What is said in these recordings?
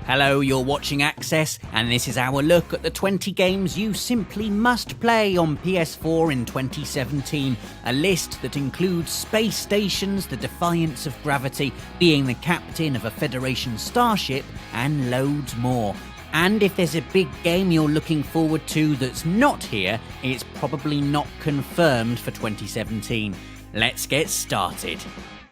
Hello, you're watching Access, and this is our look at the 20 games you simply must play on PS4 in 2017. A list that includes space stations, the defiance of gravity, being the captain of a Federation starship, and loads more. And if there's a big game you're looking forward to that's not here, it's probably not confirmed for 2017. Let's get started.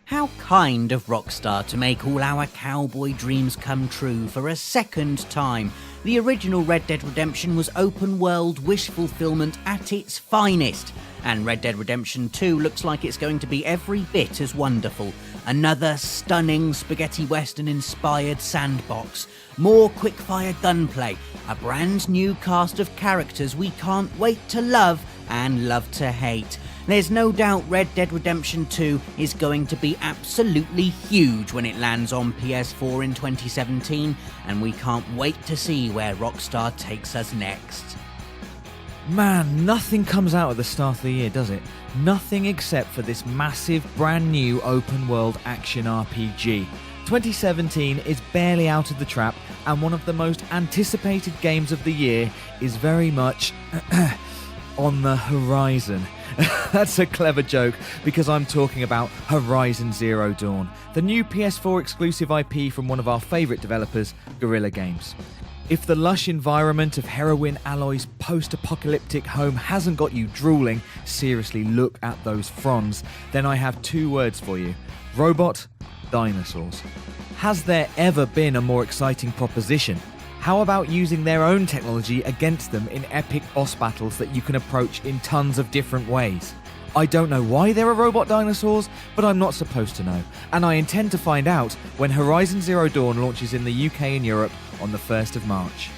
How kind of Rockstar to make all our cowboy dreams come true for a second time. The original Red Dead Redemption was open world wish fulfillment at its finest. And Red Dead Redemption 2 looks like it's going to be every bit as wonderful. Another stunning spaghetti western inspired sandbox. More quickfire gunplay. A brand new cast of characters we can't wait to love and love to hate. There's no doubt Red Dead Redemption 2 is going to be absolutely huge when it lands on PS4 in 2017, and we can't wait to see where Rockstar takes us next. Man, nothing comes out at the start of the year, does it? Nothing except for this massive, brand new open-world action RPG. 2017 is barely out of the trap, and one of the most anticipated games of the year is very much on the horizon. That's a clever joke, because I'm talking about Horizon Zero Dawn, the new PS4 exclusive IP from one of our favourite developers, Guerrilla Games. If the lush environment of Heroin Alloy's post-apocalyptic home hasn't got you drooling, seriously look at those fronds, then I have two words for you. Robot, dinosaurs. Has there ever been a more exciting proposition? How about using their own technology against them in epic boss battles that you can approach in tons of different ways? I don't know why there are robot dinosaurs, but I'm not supposed to know, and I intend to find out when Horizon Zero Dawn launches in the UK and Europe on the 1st of March.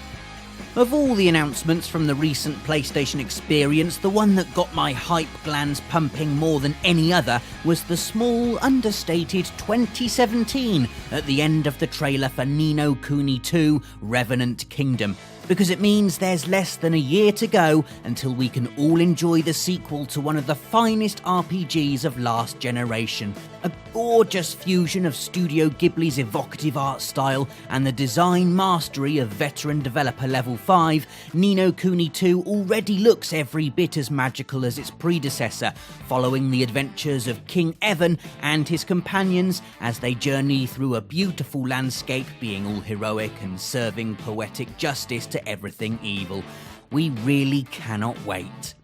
Of all the announcements from the recent PlayStation experience, the one that got my hype glands pumping more than any other was the small, understated 2017 at the end of the trailer for Ni no Kuni 2 Revenant Kingdom. Because it means there's less than a year to go until we can all enjoy the sequel to one of the finest RPGs of last generation. A gorgeous fusion of Studio Ghibli's evocative art style and the design mastery of veteran developer Level 5, Ni no Kuni 2 already looks every bit as magical as its predecessor, following the adventures of King Evan and his companions as they journey through a beautiful landscape, being all heroic and serving poetic justice to everything evil. We really cannot wait.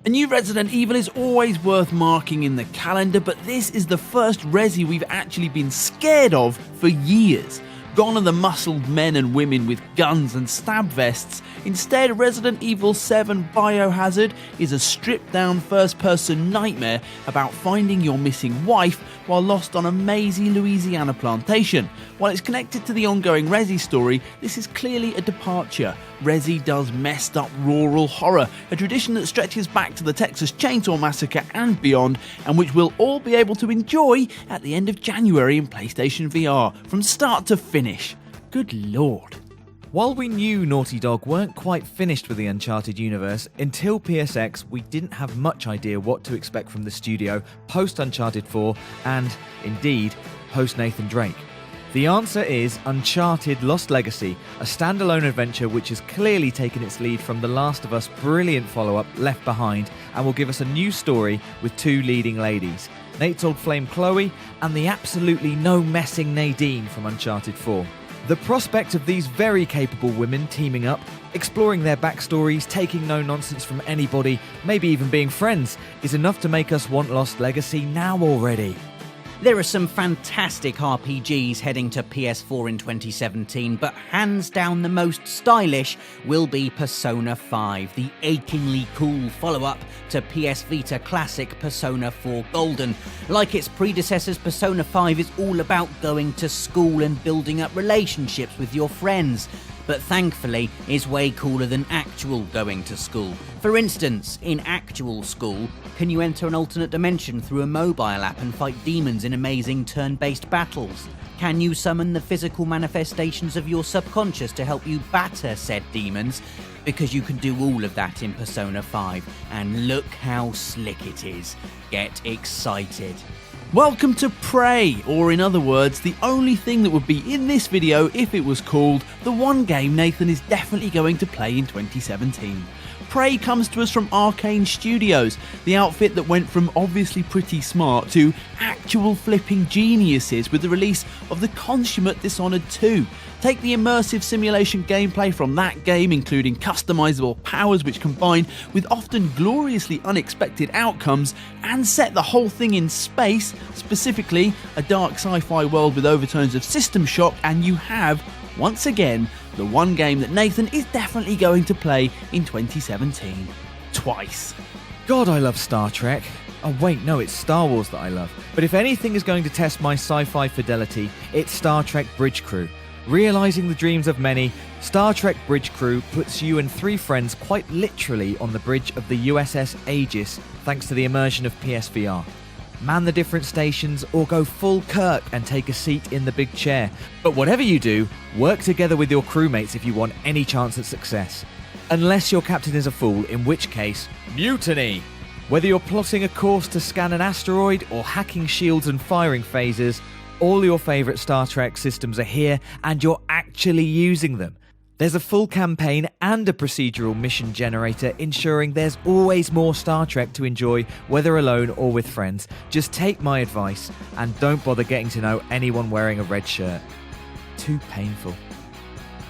A new Resident Evil is always worth marking in the calendar, but this is the first Resi we've actually been scared of for years. Gone are the muscled men and women with guns and stab vests. Instead, Resident Evil 7 Biohazard is a stripped-down first-person nightmare about finding your missing wife while lost on a mazy Louisiana plantation. While it's connected to the ongoing Resi story, this is clearly a departure. Resi does messed up rural horror, a tradition that stretches back to the Texas Chainsaw Massacre and beyond, and which we'll all be able to enjoy at the end of January in PlayStation VR, from start to finish. Good lord. While we knew Naughty Dog weren't quite finished with the Uncharted universe, until PSX we didn't have much idea what to expect from the studio post-Uncharted 4 and, indeed, post-Nathan Drake. The answer is Uncharted Lost Legacy, a standalone adventure which has clearly taken its lead from The Last of Us' brilliant follow-up Left Behind, and will give us a new story with two leading ladies, Nate's old flame Chloe and the absolutely no-messing Nadine from Uncharted 4. The prospect of these very capable women teaming up, exploring their backstories, taking no nonsense from anybody, maybe even being friends, is enough to make us want Lost Legacy now already. There are some fantastic RPGs heading to PS4 in 2017, but hands down the most stylish will be Persona 5, the achingly cool follow-up to PS Vita classic Persona 4 Golden. Like its predecessors, Persona 5 is all about going to school and building up relationships with your friends, but thankfully is way cooler than actual going to school. For instance, in actual school, can you enter an alternate dimension through a mobile app and fight demons in amazing turn-based battles? Can you summon the physical manifestations of your subconscious to help you batter said demons? Because you can do all of that in Persona 5, and look how slick it is. Get excited. Welcome to Prey, or in other words, the only thing that would be in this video if it was called the one game Nathan is definitely going to play in 2017. Prey comes to us from Arcane Studios, the outfit that went from obviously pretty smart to actual flipping geniuses with the release of the consummate Dishonored 2. Take the immersive simulation gameplay from that game, including customizable powers which combine with often gloriously unexpected outcomes, and set the whole thing in space, specifically a dark sci-fi world with overtones of System Shock, and you have, once again, the one game that Nathan is definitely going to play in 2017. Twice. God, I love Star Trek. Oh wait, no, it's Star Wars that I love. But if anything is going to test my sci-fi fidelity, it's Star Trek Bridge Crew. Realising the dreams of many, Star Trek Bridge Crew puts you and 3 friends quite literally on the bridge of the USS Aegis thanks to the immersion of PSVR. Man the different stations or go full Kirk and take a seat in the big chair. But whatever you do, work together with your crewmates if you want any chance at success. Unless your captain is a fool, in which case, mutiny! Whether you're plotting a course to scan an asteroid or hacking shields and firing phasers, all your favourite Star Trek systems are here and you're actually using them. There's a full campaign and a procedural mission generator, ensuring there's always more Star Trek to enjoy, whether alone or with friends. Just take my advice and don't bother getting to know anyone wearing a red shirt. Too painful.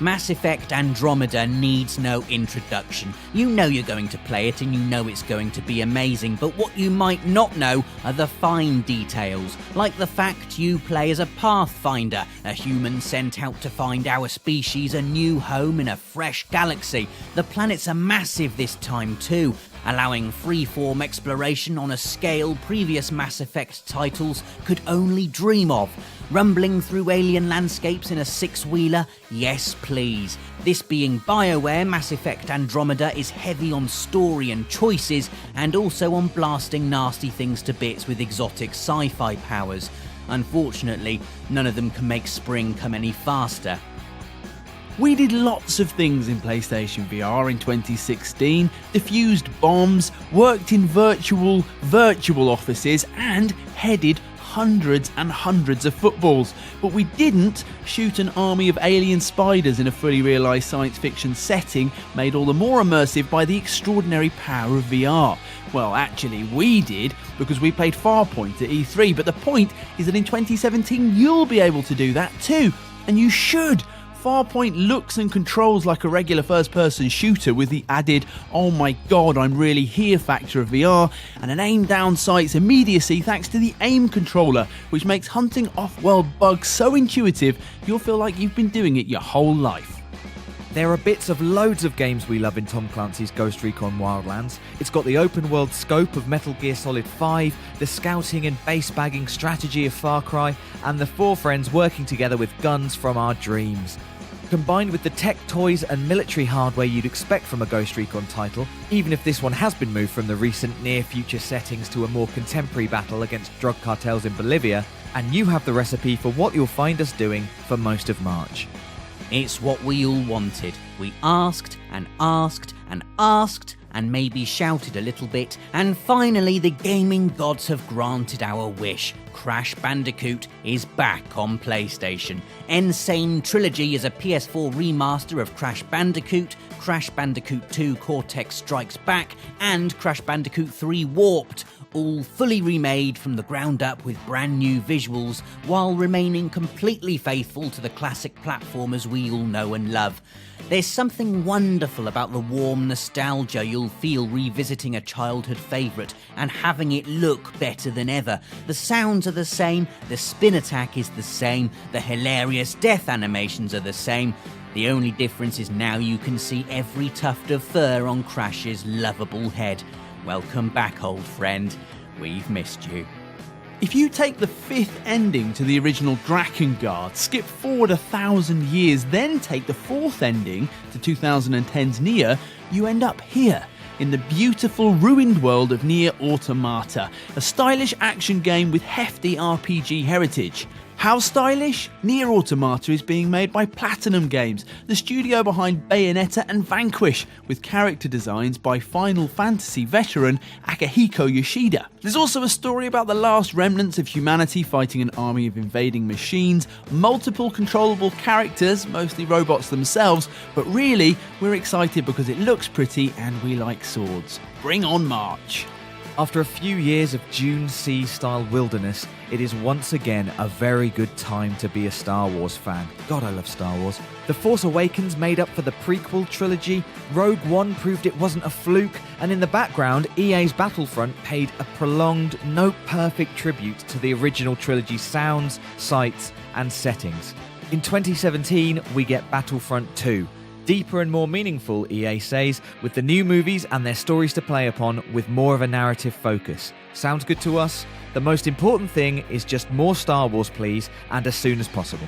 Mass Effect Andromeda needs no introduction. You know you're going to play it and you know it's going to be amazing, but what you might not know are the fine details, like the fact you play as a Pathfinder, a human sent out to find our species a new home in a fresh galaxy. The planets are massive this time too, allowing free-form exploration on a scale previous Mass Effect titles could only dream of. Rumbling through alien landscapes in a 6-wheeler? Yes, please. This being BioWare, Mass Effect Andromeda is heavy on story and choices, and also on blasting nasty things to bits with exotic sci-fi powers. Unfortunately, none of them can make spring come any faster. We did lots of things in PlayStation VR in 2016, defused bombs, worked in virtual offices, and headed hundreds and hundreds of footballs, but we didn't shoot an army of alien spiders in a fully realised science fiction setting made all the more immersive by the extraordinary power of VR. Well, actually we did, because we played Farpoint at E3, but the point is that in 2017 you'll be able to do that too, and you should. Farpoint looks and controls like a regular first-person shooter with the added "oh my god, I'm really here" factor of VR, and an aim-down sight's immediacy thanks to the aim controller, which makes hunting off-world bugs so intuitive you'll feel like you've been doing it your whole life. There are bits of loads of games we love in Tom Clancy's Ghost Recon Wildlands. It's got the open-world scope of Metal Gear Solid 5, the scouting and base-bagging strategy of Far Cry, and the 4 friends working together with guns from our dreams. Combined with the tech, toys and military hardware you'd expect from a Ghost Recon title, even if this one has been moved from the recent near-future settings to a more contemporary battle against drug cartels in Bolivia, and you have the recipe for what you'll find us doing for most of March. It's what we all wanted. We asked and asked and asked and maybe shouted a little bit, and finally the gaming gods have granted our wish. Crash Bandicoot is back on PlayStation. Insane Trilogy is a PS4 remaster of Crash Bandicoot 2 Cortex Strikes Back, and Crash Bandicoot 3 Warped, all fully remade from the ground up with brand new visuals, while remaining completely faithful to the classic platformers we all know and love. There's something wonderful about the warm nostalgia you'll feel revisiting a childhood favourite and having it look better than ever. The sounds are the same, the spin attack is the same, the hilarious death animations are the same. The only difference is now you can see every tuft of fur on Crash's lovable head. Welcome back, old friend. We've missed you. If you take the 5th ending to the original Drakengard, skip forward 1,000 years, then take the 4th ending to 2010's Nier, you end up here, in the beautiful ruined world of Nier Automata, a stylish action game with hefty RPG heritage. How stylish? Nier Automata is being made by Platinum Games, the studio behind Bayonetta and Vanquish, with character designs by Final Fantasy veteran Akihiko Yoshida. There's also a story about the last remnants of humanity fighting an army of invading machines, multiple controllable characters, mostly robots themselves, but really, we're excited because it looks pretty and we like swords. Bring on March! After a few years of Dune Sea-style wilderness, it is once again a very good time to be a Star Wars fan. God, I love Star Wars. The Force Awakens made up for the prequel trilogy, Rogue One proved it wasn't a fluke, and in the background, EA's Battlefront paid a prolonged, note-perfect tribute to the original trilogy's sounds, sights, and settings. In 2017, we get Battlefront 2. Deeper and more meaningful, EA says, with the new movies and their stories to play upon with more of a narrative focus. Sounds good to us? The most important thing is just more Star Wars, please, and as soon as possible.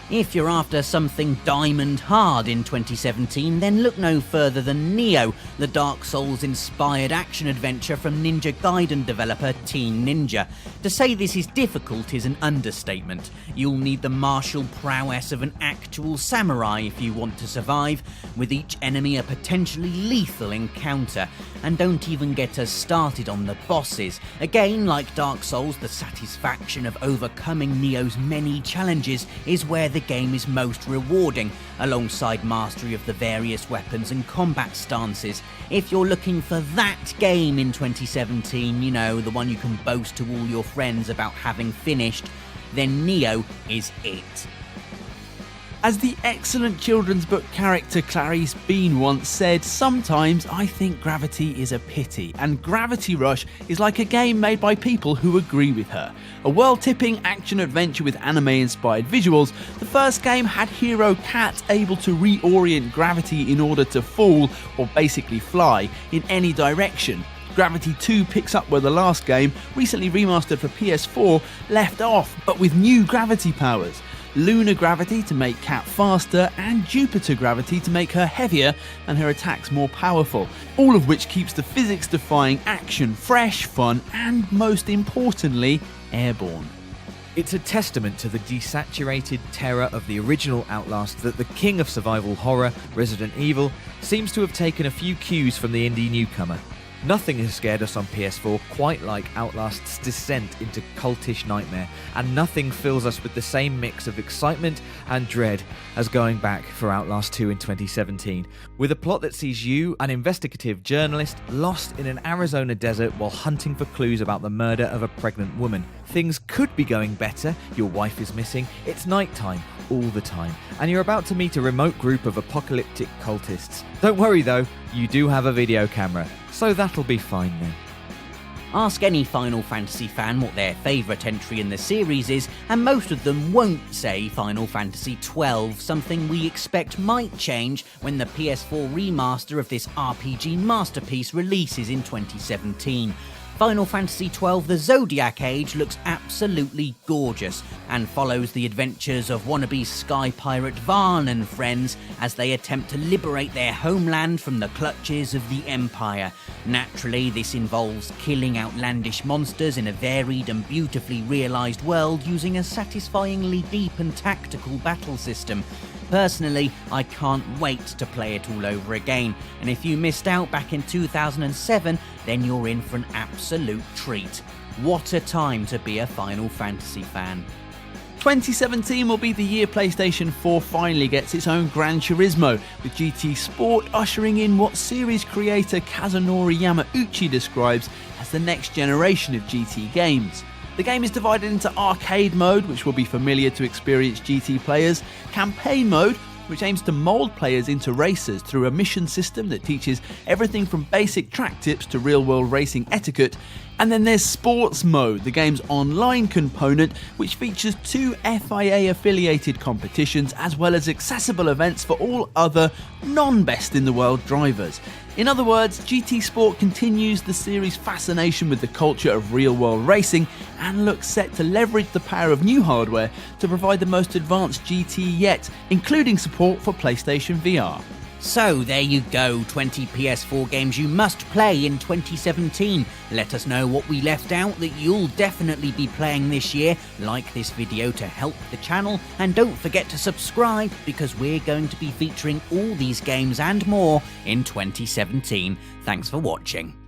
If you're after something diamond hard in 2017, then look no further than Nioh, the Dark Souls-inspired action-adventure from Ninja Gaiden developer Team Ninja. To say this is difficult is an understatement. You'll need the martial prowess of an actual samurai if you want to survive, with each enemy a potentially lethal encounter. And don't even get us started on the bosses. Again, like Dark Souls, the satisfaction of overcoming Nioh's many challenges is where the game is most rewarding, alongside mastery of the various weapons and combat stances. If you're looking for that game in 2017, you know, the one you can boast to all your friends about having finished, then Nioh is it. As the excellent children's book character Clarice Bean once said, sometimes I think Gravity is a pity, and Gravity Rush is like a game made by people who agree with her. A world-tipping action-adventure with anime-inspired visuals, the first game had hero Kat able to reorient gravity in order to fall, or basically fly, in any direction. Gravity 2 picks up where the last game, recently remastered for PS4, left off, but with new gravity powers. Lunar gravity to make Kat faster, and Jupiter gravity to make her heavier and her attacks more powerful, all of which keeps the physics-defying action fresh, fun, and most importantly, airborne. It's a testament to the desaturated terror of the original Outlast that the king of survival horror, Resident Evil, seems to have taken a few cues from the indie newcomer. Nothing has scared us on PS4 quite like Outlast's descent into cultish nightmare, and nothing fills us with the same mix of excitement and dread as going back for Outlast 2 in 2017, with a plot that sees you, an investigative journalist, lost in an Arizona desert while hunting for clues about the murder of a pregnant woman. Things could be going better, your wife is missing, it's nighttime all the time, and you're about to meet a remote group of apocalyptic cultists. Don't worry though, you do have a video camera, so that'll be fine then. Ask any Final Fantasy fan what their favourite entry in the series is, and most of them won't say Final Fantasy XII, something we expect might change when the PS4 remaster of this RPG masterpiece releases in 2017. Final Fantasy XII The Zodiac Age looks absolutely gorgeous and follows the adventures of wannabe sky pirate Varn and friends as they attempt to liberate their homeland from the clutches of the Empire. Naturally, this involves killing outlandish monsters in a varied and beautifully realised world using a satisfyingly deep and tactical battle system. Personally, I can't wait to play it all over again, and if you missed out back in 2007, then you're in for an absolute treat. What a time to be a Final Fantasy fan. 2017 will be the year PlayStation 4 finally gets its own Gran Turismo, with GT Sport ushering in what series creator Kazunori Yamauchi describes as the next generation of GT games. The game is divided into arcade mode, which will be familiar to experienced GT players, campaign mode, which aims to mould players into racers through a mission system that teaches everything from basic track tips to real-world racing etiquette, and then there's sports mode, the game's online component, which features 2 FIA-affiliated competitions as well as accessible events for all other non-best-in-the-world drivers. In other words, GT Sport continues the series' fascination with the culture of real-world racing and looks set to leverage the power of new hardware to provide the most advanced GT yet, including support for PlayStation VR. So there you go, 20 PS4 games you must play in 2017. Let us know what we left out that you'll definitely be playing this year. Like this video to help the channel, and don't forget to subscribe because we're going to be featuring all these games and more in 2017. Thanks for watching.